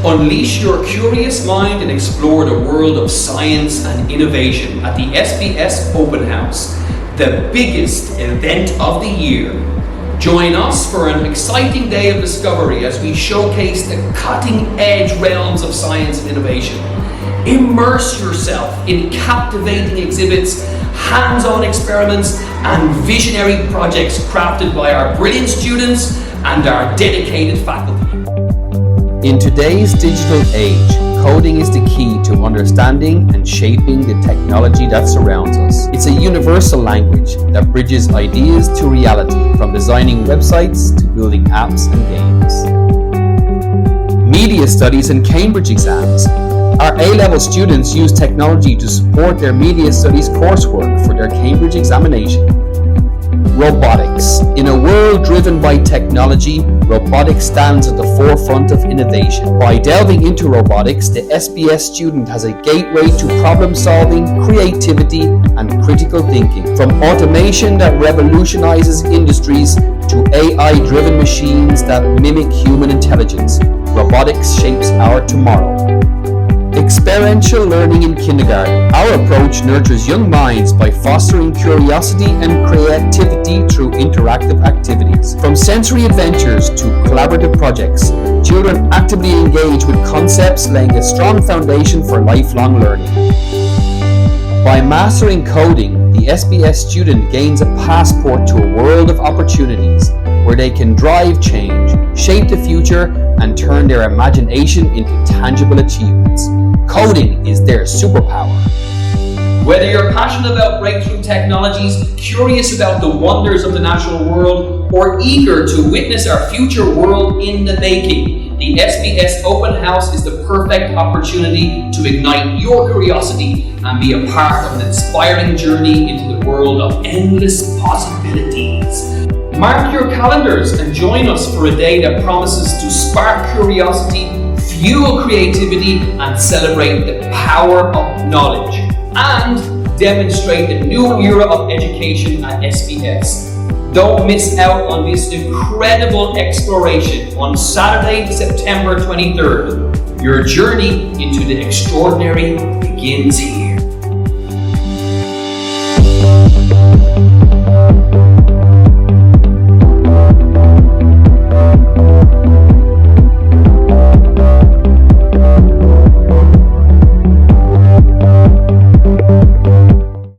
Unleash your curious mind and explore the world of science and innovation at the SBS Open House, the biggest event of the year. Join us for an exciting day of discovery as we showcase the cutting-edge realms of science and innovation. Immerse yourself in captivating exhibits, hands-on experiments, and visionary projects crafted by our brilliant students and our dedicated faculty. In today's digital age, coding is the key to understanding and shaping the technology that surrounds us. It's a universal language that bridges ideas to reality, from designing websites to building apps and games. Media studies and Cambridge exams. Our A-level students use technology to support their media studies coursework for their Cambridge examination. Robotics. In a world driven by technology, robotics stands at the forefront of innovation. By delving into robotics, the SBS student has a gateway to problem solving, creativity, and critical thinking. From automation that revolutionizes industries to AI-driven machines that mimic human intelligence, robotics shapes our tomorrow. Experiential learning in kindergarten. Our approach nurtures young minds by fostering curiosity and creativity through interactive activities. From sensory adventures to collaborative projects, children actively engage with concepts, laying a strong foundation for lifelong learning. By mastering coding, the SBS student gains a passport to a world of opportunities where they can drive change, shape the future, and turn their imagination into tangible achievements. Coding is their superpower. Whether you're passionate about breakthrough technologies, curious about the wonders of the natural world, or eager to witness our future world in the making, the SBS Open House is the perfect opportunity to ignite your curiosity and be a part of an inspiring journey into the world of endless possibilities. Mark your calendars and join us for a day that promises to spark curiosity, fuel creativity, and celebrate the power of knowledge, and demonstrate the new era of education at SBS. Don't miss out on this incredible exploration on Saturday, September 23rd. Your journey into the extraordinary begins here.